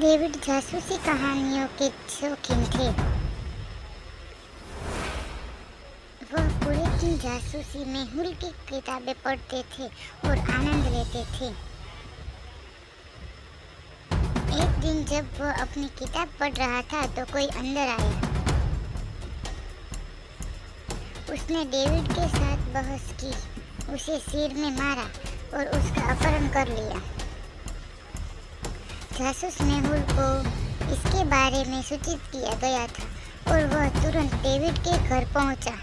David जासूसी कहानियों के शौकीन थे। वह पूरे दिन जासूसी में हुल की किताबें पढ़ते थे और आनंद लेते थे। एक दिन जब वह अपनी किताब पढ़ रहा था तो कोई अंदर आया। उसने डेविड के साथ बहस की, उसे सिर में मारा और उसका अपहरण कर लिया। जासूस मेहुल को इसके बारे में सूचित किया गया था और वह तुरंत डेविड के घर पहुंचा।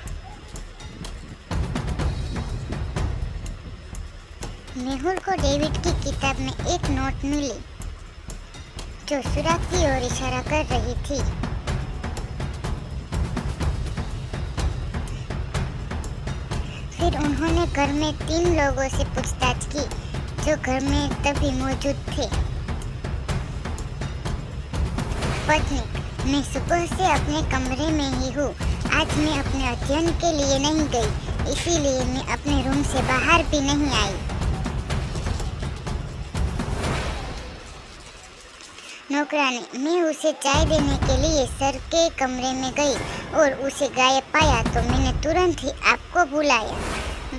मेहुल को डेविड की किताब में एक नोट मिली जो सुराग की ओर इशारा कर रही थी। फिर उन्होंने घर में 3 लोगों से पूछताछ की जो घर में तभी मौजूद थे। पत्नी, मैं सुबह से अपने कमरे में ही हूँ। आज मैं अपने अध्ययन के लिए नहीं गई, इसीलिए मैं अपने रूम से बाहर भी नहीं आई। नौकरानी, मैं उसे चाय देने के लिए सर के कमरे में गई और उसे गायब पाया तो मैंने तुरंत ही आपको बुलाया।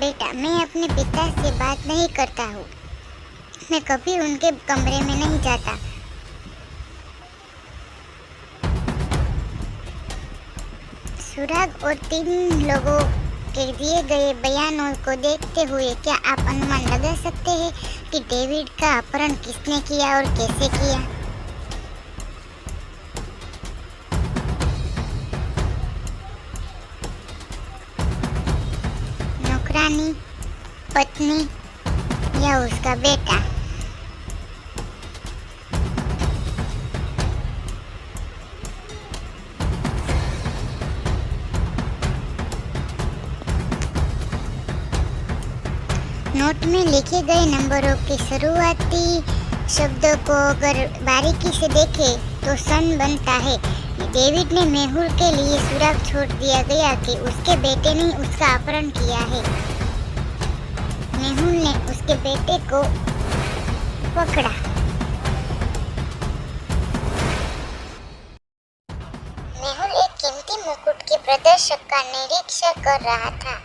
बेटा, मैं अपने पिता से बात नहीं करता हूँ, मैं कभी उनके कमरे में नहीं जाता। सुराग और 3 लोगों के दिए गए बयानों को देखते हुए क्या आप अनुमान लगा सकते हैं कि डेविड का अपहरण किसने किया और कैसे किया? नौकरानी, पत्नी या उसका बेटा? नोट में लिखे गए नंबरों के शुरुआती शब्दों को अगर बारीकी से देखें तो सन बनता है। डेविड ने मेहुल के लिए सुराग छोड़ दिया गया कि उसके बेटे ने उसका अपहरण किया है। मेहुल ने उसके बेटे को पकड़ा। मेहुल एक कीमती मुकुट के प्रदर्शक का निरीक्षण कर रहा था।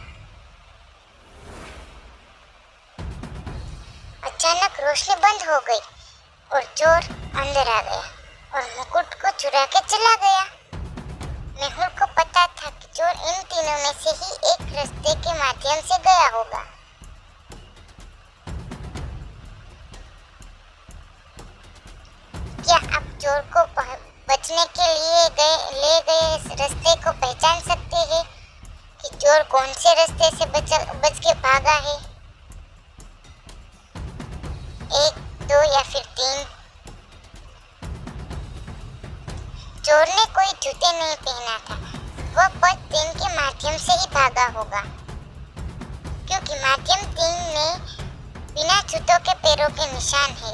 अचानक रोशनी बंद हो गई और चोर अंदर आ गया और मुकुट को चुरा के चला गया। मेहुल को पता था कि चोर इन तीनों में से ही एक रास्ते के माध्यम से गया होगा। क्या आप चोर को बचने के लिए ले गए रास्ते को पहचान सकते हैं कि चोर कौन से रास्ते से बच के भागा है? 1, 2 या फिर 3? चोर ने कोई जूते नहीं पहना था। वह पथ 3 के माध्यम से ही भागा होगा, क्योंकि माध्यम 3 में बिना जूतों के पैरों के निशान है।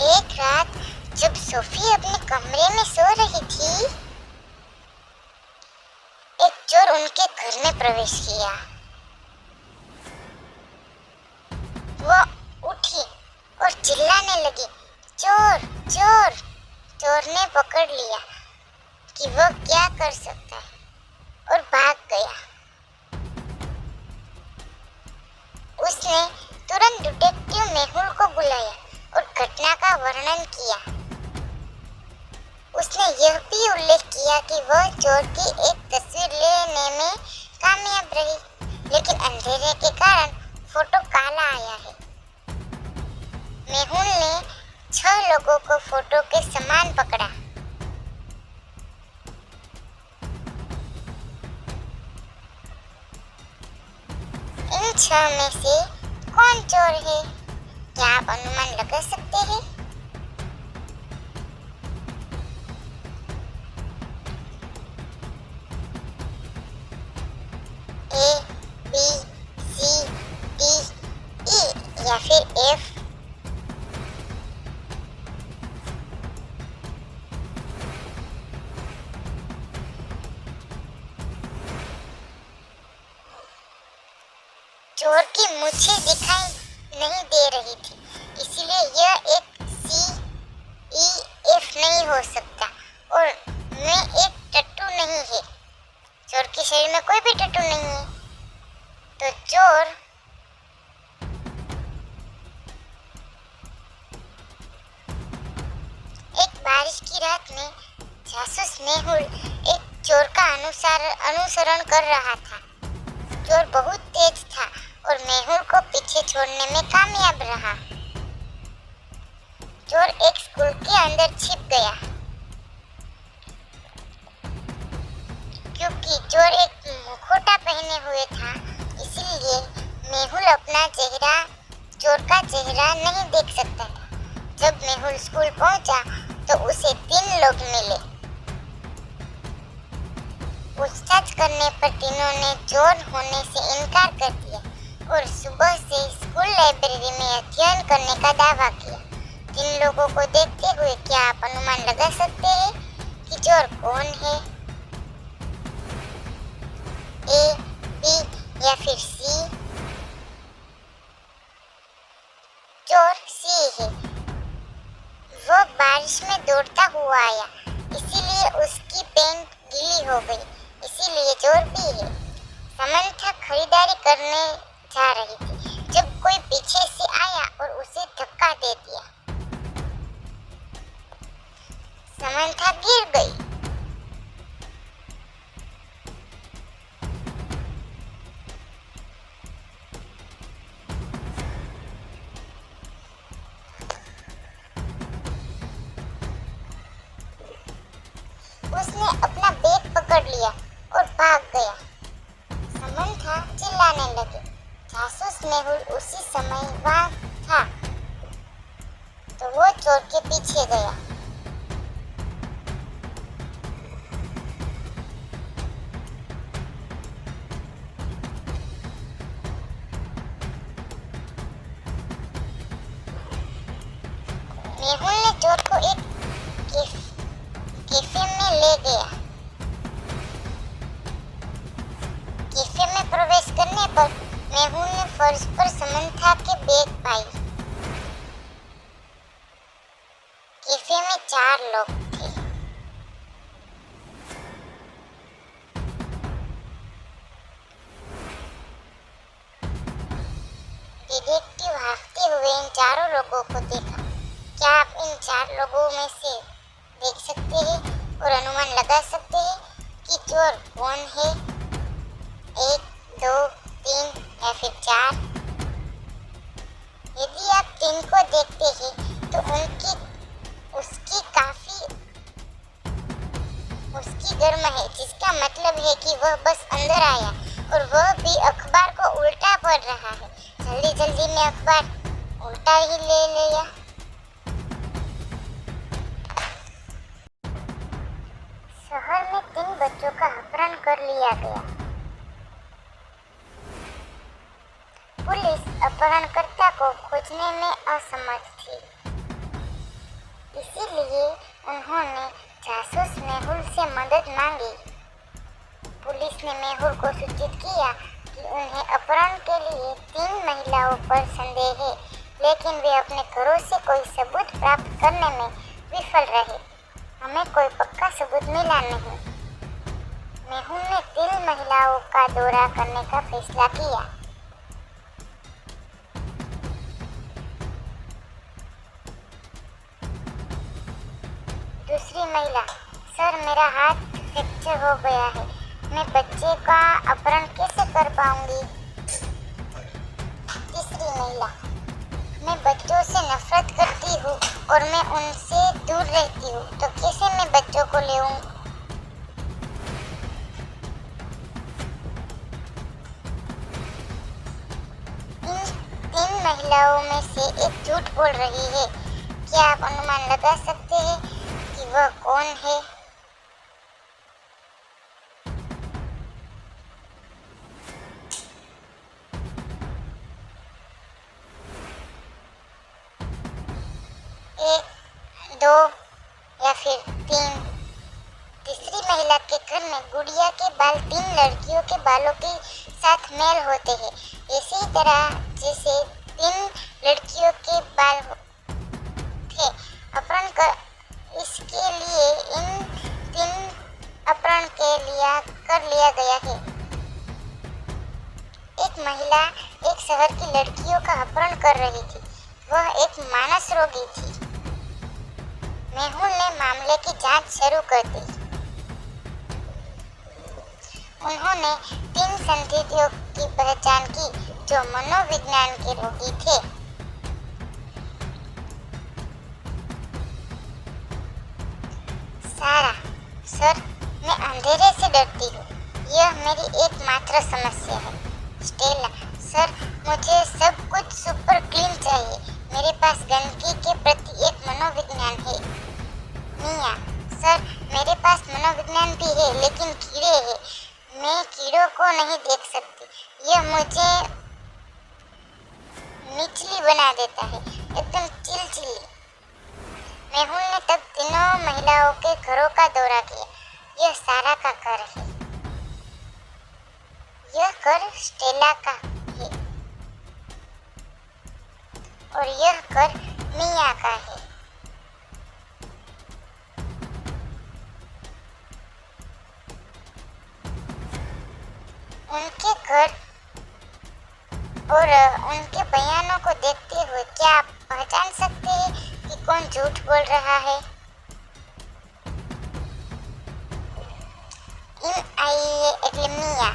एक रात जब सोफी अपने कमरे में सो रही थी, एक चोर उनके घर में प्रवेश किया। वह उठी और चिल्लाने लगी, चोर चोर। चोर ने पकड़ लिया कि वह क्या कर सकता है और भाग गया। उसने तुरंत डिटेक्टिव मेहुल को बुलाया और घटना का वर्णन किया। उसने यह भी उल्लेख किया कि वह चोर की एक तस्वीर लेने में कामयाब रही, लेकिन अंधेरे के कारण फोटो काला आया है। मेहुल ने 6 लोगों को फोटो के समान पकड़ा। इन 6 में से कौन चोर है? क्या आप अनुमान लगा सकते हैं? A, B, C, D, E या फिर F? चोर की मूछें दिखाई नहीं दे रही थी, इसलिए यह एक CEF नहीं हो सकता और मैं एक टट्टू नहीं है। चोर के शरीर में कोई भी टट्टू नहीं है। तो चोर एक बारिश की रात में जासूस मेहुल एक चोर का अनुसरण कर रहा था। चोर बहुत तेज था और मेहुल को पीछे छोड़ने में कामयाब रहा। चोर एक स्कूल के अंदर छिप गया। क्योंकि चोर एक मुखौटा पहने हुए था, इसलिए मेहुल अपना चेहरा, चोर का चेहरा नहीं देख सकता था। जब मेहुल स्कूल पहुंचा तो उसे 3 लोग मिले। पूछताछ करने पर तीनों ने चोर होने से इनकार कर दिया और सुबह से स्कूल लाइब्रेरी में अध्ययन करने का दावा किया। 3 लोगों को देखते हुए क्या आप अनुमान लगा सकते हैं कि चोर कौन है? A, B या फिर C? चोर C है। वो बारिश में दौड़ता हुआ आया, इसीलिए उसकी पैंट गीली हो गई, इसीलिए चोर भी है। समंथा खरीदारी करने जा रही थी जब कोई पीछे से आया और उसे धक्का दे दिया। समंथा गिर गई। उसने अपना बैग पकड़ लिया और भाग गया। समंथा चिल्लाने लगे। जासूस मेहुल उसी समय वहां था, तो वो चोर के पीछे गया। मेहुल ने चोर को एक कैफे में ले गया। कैफे में प्रवेश करने पर मेहुल ने फर्श पर समंथा के बैग पाई। कैफे में 4 लोग थे। डिटेक्टिव भागते हुए इन चारों लोगों को देखा। क्या आप इन 4 लोगों में से देख सकते हैं और अनुमान लगा सकते हैं कि चोर कौन है? 1, 2, 3 या फिर 4? यदि आप 3 को देखते हैं तो उसकी गर्म है, जिसका मतलब है कि वह बस अंदर आया और वह भी अखबार को उल्टा पढ़ रहा है। जल्दी जल्दी में अखबार उल्टा ही ले लिया। शहर में 3 बच्चों का अपहरण कर लिया गया। पुलिस अपहरणकर्ता को खोजने में असमर्थ थी, इसीलिए उन्होंने जासूस मेहुल से मदद मांगी। पुलिस ने मेहुल को सूचित किया कि उन्हें अपहरण के लिए 3 महिलाओं पर संदेह है, लेकिन वे अपने घरों से कोई सबूत प्राप्त करने में विफल रहे। हमें कोई पक्का सबूत मिला नहीं। मेहुल ने 3 महिलाओं का दौरा करने का फैसला किया। दूसरी महिला, सर मेरा हाथ फ्रैक्चर हो गया है, मैं बच्चे का अपहरण कैसे कर पाऊंगी? तीसरी महिला, मैं बच्चों से नफरत करती हूँ और मैं उनसे दूर रहती हूँ, तो कैसे मैं बच्चों को ले आऊं? इन 3 महिलाओं में से एक झूठ बोल रही है। क्या आप अनुमान लगा सकते हैं कि वह कौन है? एक, 2 या फिर 3? तीसरी महिला के घर में गुड़िया के बाल 3 लड़कियों के बालों के साथ मेल होते हैं, इसी तरह जैसे 3 लड़कियों के बाल थे अपहरण कर इसके लिए इन 3 अपहरण कर लिया गया है। एक महिला एक शहर की लड़कियों का अपहरण कर रही थी। वह एक मानस रोगी थी। मेहुल ने मामले की जांच शुरू कर दी। उन्होंने 3 संदिग्धों की पहचान की जो मनोविज्ञान के रोगी थे। सारा, सर, मैं अंधेरे से डरती हूँ। यह मेरी एकमात्र समस्या है। स्टेला, सर, मुझे सब कुछ सुपर क्लीन चाहिए। मेरे पास गंदगी के प्रति एक मनोविज्ञान है। मिया, सर, मेरे पास मनोविज्ञान भी है, लेकिन कीड़े हैं। मैं कीड़ों को नहीं देख सकती। यह मुझे निचली बना देता है, एकदम चिलचिली। मेहुल ने तब तीनों महिलाओं के घरों का दौरा किया। यह सारा का घर है। यह घर स्टेला का है और यह घर मिया का है। उनके घर और उनके बयानों को देखते हुए क्या आप पहचान सकते हैं कि कौन झूठ बोल रहा है? मिया,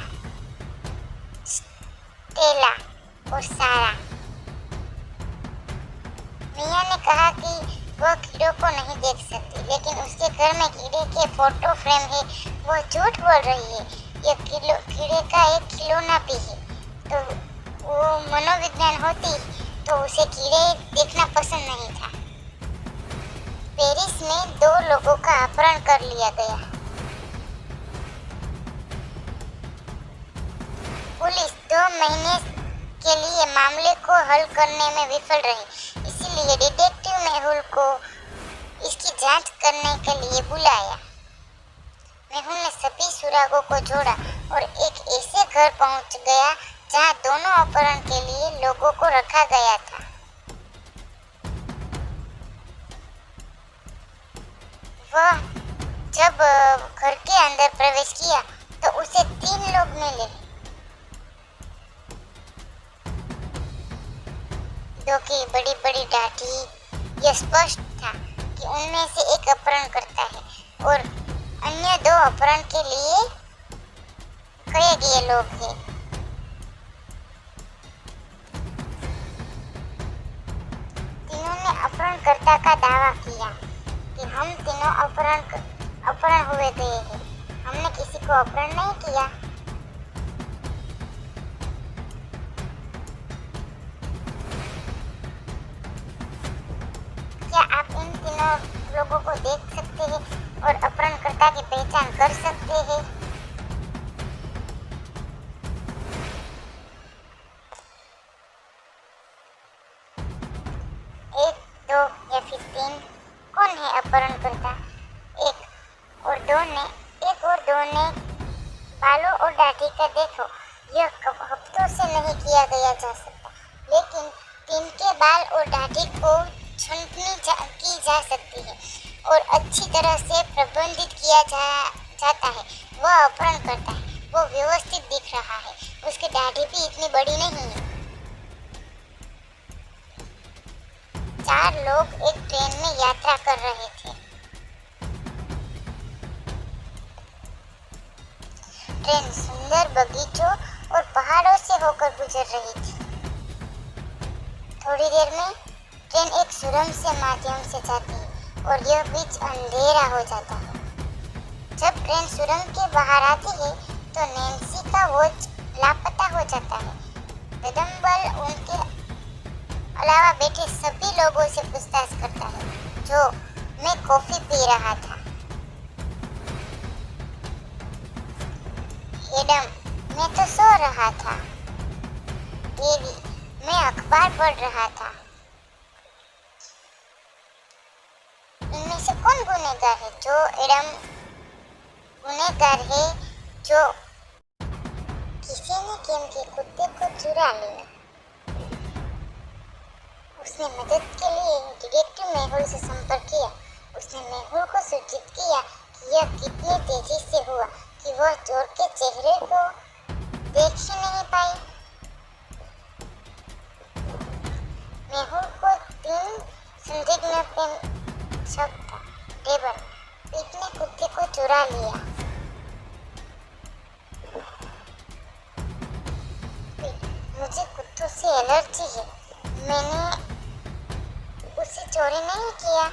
स्टेला और सारा। मिया ने कहा कि वह कीड़ों को नहीं देख सकती, लेकिन उसके घर में कीड़े के फोटो फ्रेम है। वह झूठ बोल रही है। यह कीड़े का एक खिलौना भी है। तो वो मनोविज्ञान होती तो उसे कीड़े देखना पसंद नहीं था। पेरिस में 2 लोगों का अपहरण कर लिया गया। पुलिस 2 महीने के लिए मामले को हल करने में विफल रही, इसलिए डिटेक्टिव मेहुल को इसकी जांच करने के लिए बुलाया। मेहुल ने सभी सुरागों को जोड़ा और एक ऐसे घर पहुंच गया जहां दोनों अपहरण के लिए लोगों को रखा गया था। वह जब घर के अंदर प्रवेश किया तो उसे 3 लोग मिले। 2 की बड़ी बड़ी दाढ़ी। यह स्पष्ट था कि उनमें से एक अपहरण करता है और अन्य 2 अपहरण के लिए कहे गए लोग हैं। तीनों ने अपहरणकर्ता का दावा किया कि हम तीनों अपहरण हुए गए हैं। हमने किसी को अपहरण नहीं किया। क्या आप इन तीनों लोगों को देख सकते हैं और अपहरणकर्ता की पहचान कर सकते हैं? 1, 2 या फिर 3? कौन है अपहरणकर्ता? 1 और 2 ने बालों और दाढ़ी का देखो। यह हफ्तों से नहीं किया गया जा सकता, लेकिन 3 के बाल और दाढ़ी को छंटनी की जा सकती है और अच्छी तरह से प्रबंधित किया जाता है। वह अपहरण करता है। वो व्यवस्थित दिख रहा है। उसकी दाढ़ी भी इतनी बड़ी नहीं है। 4 लोग एक ट्रेन में यात्रा कर रहे थे। ट्रेन सुंदर बगीचों और पहाड़ों से होकर गुजर रही थी। थोड़ी देर में ट्रेन एक सुरंग से माध्यम से जाती है और यह बीच अंधेरा हो जाता है। जब ट्रेन सुरंग के बाहर आती है तो नैन्सी का वॉच लापता हो जाता है। वेदम्बल उनके अलावा बैठे सभी लोगों से पूछताछ करता है। जो मैं कॉफी पी रहा था। एडम, मैं तो सो रहा था। डेवी, मैं अखबार पढ़ रहा था। इनमें से कौन गुनहगार है? जो एडम गुनहगार है जो किसी ने केम के कुत्ते को चुरा लिया। उसने मदद के लिए डिटेक्टिव मेहुल से संपर्क किया। उसने मेहुल को सूचित किया कि यह कितनी तेजी से हुआ कि वह चोर के चेहरे को देख ही नहीं पाई। मेहुल को 3 संदिग्ध पे शक था। टेबल, पीट ने कुत्ते को चुरा लिया। मुझे कुत्तों से एलर्जी है। मैंने उसे चोरी नहीं किया।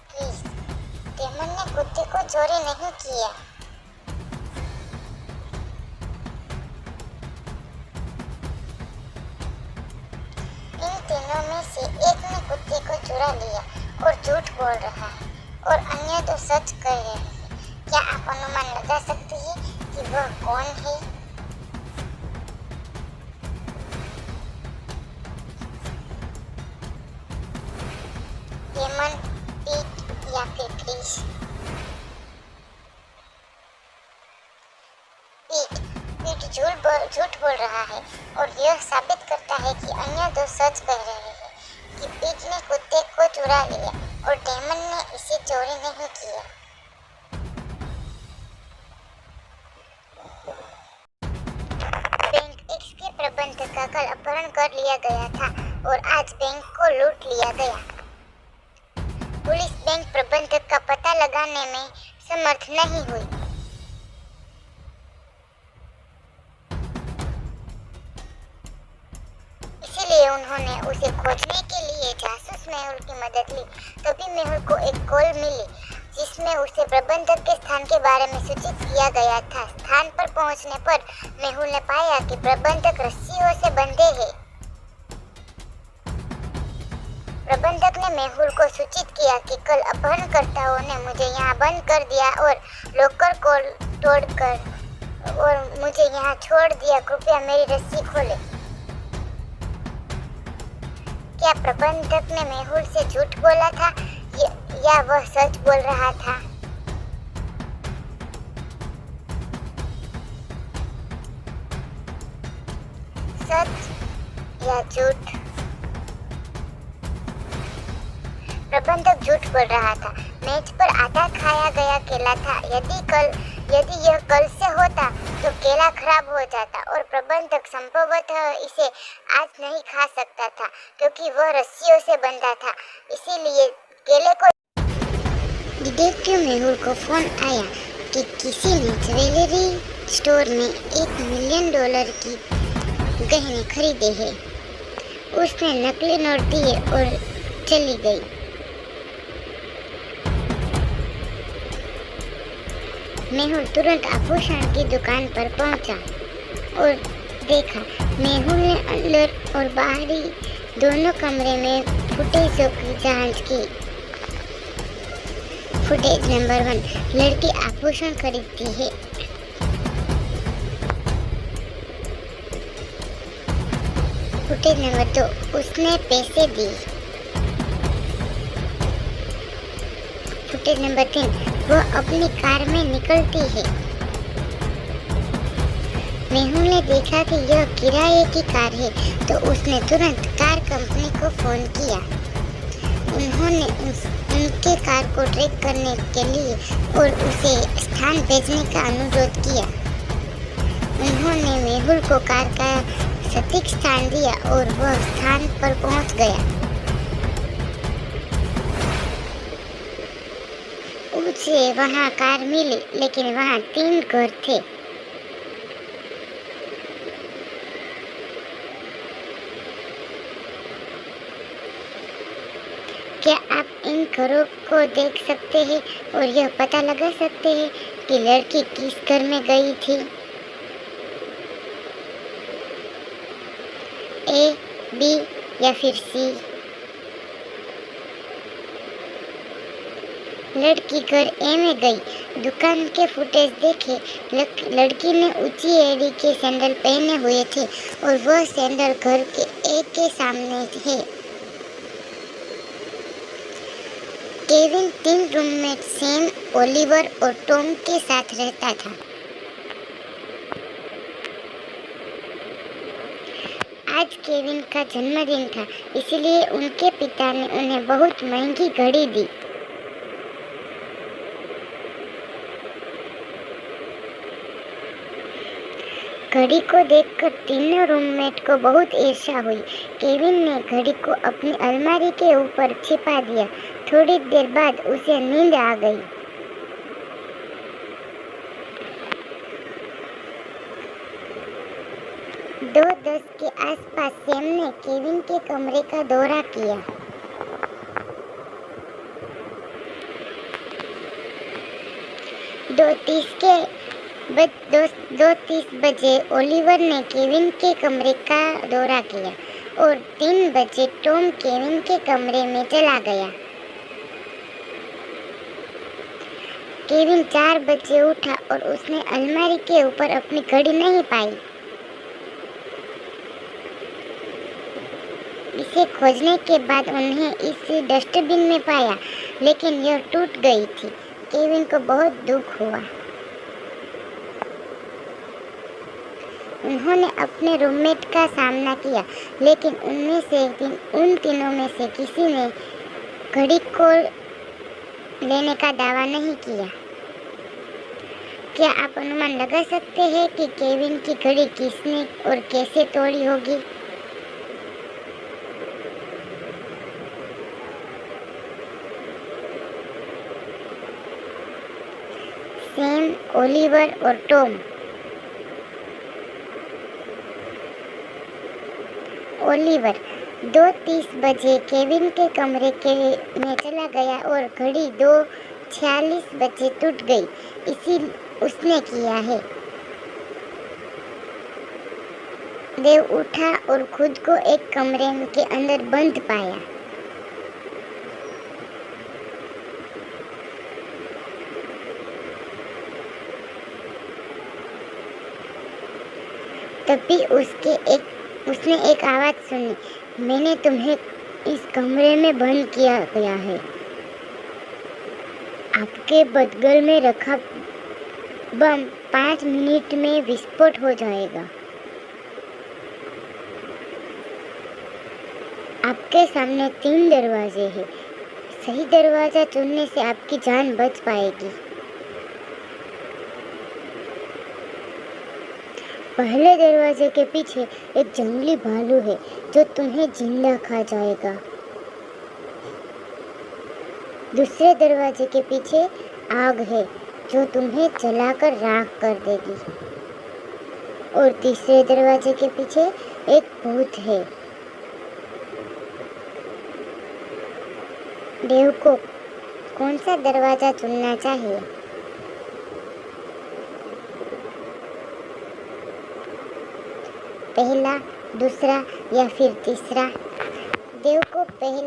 प्लीज, डेमन ने कुत्ते को चोरी नहीं किया। इन तीनों में से एक ने कुत्ते को चुरा लिया और झूठ बोल रहा है और अन्य तो सच कह रहे हैं। क्या आप अनुमान लगा सकते हैं कि वह कौन है? डेमन, पीट या फिर क्रिस? पीट झूठ बोल रहा है और यह साबित करता है कि अन्य दो सच कह रहे हैं कि पीट ने कुत्ते को चुरा लिया और डेमन ने इसे चोरी नहीं किया। बैंक एक्स के प्रबंधक का कल अपहरण कर लिया गया था और आज बैंक को लूट लिया गया। पुलिस बैंक प्रबंधक का पता लगाने में समर्थ नहीं हुई। इसीलिए उन्होंने उसे खोजने के लिए जासूस मेहुल की मदद ली। तभी मेहुल को एक कॉल मिली जिसमें उसे प्रबंधक के स्थान के बारे में सूचित किया गया था। स्थान पर पहुंचने पर मेहुल ने पाया कि प्रबंधक रस्सियों से बंधे हैं। प्रबंधक ने मेहुल को सूचित किया कि कल अपहरणकर्ताओं ने मुझे यहाँ बंद कर दिया और लॉकर को तोड़कर और मुझे यहाँ छोड़ दिया। कृपया मेरी रस्सी खोले। क्या प्रबंधक ने मेहुल से झूठ बोला था या वह सच बोल रहा था? सच या झूठ? प्रबंधक झूठ बोल रहा था। मेज पर आधा खाया गया केला था। यदि यह कल से होता तो केला खराब हो जाता और प्रबंधक संभवतः इसे आज नहीं खा सकता था क्योंकि वह रस्सियों से बंधा था। इसीलिए केले को। डिटेक्टिव मेहुल को फोन आया कि किसी ने ज्वेलरी स्टोर में $1 मिलियन की गहने खरीदे हैं। उसने नकली नोट दिए और चली गई। मेहुल तुरंत आभूषण की दुकान पर पहुंचा और देखा। मेहुल ने अंदर और बाहरी दोनों कमरे में फुटेजों की जांच की। फुटेज नंबर 1, लड़की आभूषण खरीदती है। फुटेज नंबर 2, उसने पैसे दिए। फुटेज नंबर 3, वह अपनी कार में निकलती है। मेहुल ने देखा कि यह किराए की कार है तो उसने तुरंत कार कंपनी को फोन किया। उन्होंने उनके कार को ट्रैक करने के लिए और उसे स्थान भेजने का अनुरोध किया। उन्होंने मेहुल को कार का सटीक स्थान दिया और वह स्थान पर पहुंच गया। उसे वहां कार मिली लेकिन वहां 3 घर थे। क्या आप इन घरों को देख सकते हैं और यह पता लगा सकते हैं कि लड़की किस घर में गई थी? ए, बी या फिर सी? लड़की घर ए में गई। दुकान के फुटेज देखे। लड़की ने ऊंची एड़ी के सैंडल पहने हुए थे और वह सैंडल घर के ए के सामने है। केविन तीन रूममेट सैम, ओलिवर और टॉम के साथ रहता था। आज केविन का जन्मदिन था, इसलिए उनके पिता ने उन्हें बहुत महंगी घड़ी दी। घड़ी को देखकर तीनों रूममेट को बहुत ईर्ष्या हुई। केविन ने घड़ी को अपनी अलमारी के ऊपर छिपा दिया। थोड़ी देर बाद उसे नींद आ गई। दो 10 के आसपास सैम ने केविन के कमरे का दौरा किया। दो 30 बजे ओलिवर ने केविन के कमरे का दौरा किया और 3 बजे टॉम केविन के कमरे में चला गया। केविन 4 बजे उठा और उसने अलमारी के ऊपर अपनी घड़ी नहीं पाई। इसे खोजने के बाद उन्हें इसे डस्टबिन में पाया, लेकिन यह टूट गई थी। केविन को बहुत दुख हुआ। उन्होंने अपने रूममेट का सामना किया, लेकिन उन तीनों में से किसी ने घड़ी को लेने का दावा नहीं किया। क्या आप अनुमान लगा सकते हैं कि केविन की घड़ी किसने और कैसे तोड़ी होगी? सैम, ओलिवर और टॉम। ओलिवर 2:30 बजे केविन के कमरे में चला गया और घड़ी 2:46 बजे टूट गई। इसी उसने किया है। देव उठा और खुद को एक कमरे के अंदर बंद पाया। तभी उसने एक आवाज सुनी, मैंने तुम्हें इस कमरे में बंद किया गया है। आपके बगल में रखा बम 5 मिनट में विस्फोट हो जाएगा। आपके सामने 3 दरवाजे हैं। सही दरवाजा चुनने से आपकी जान बच पाएगी। पहले दरवाजे के पीछे एक जंगली भालू है जो तुम्हें जिंदा खा जाएगा। दूसरे दरवाजे के पीछे आग है जो तुम्हें जलाकर राख कर देगी। और तीसरे दरवाजे के पीछे एक भूत है। देव को कौन सा दरवाजा चुनना चाहिए? पहला, दूसरा या फिर तीसरा? देव को पहला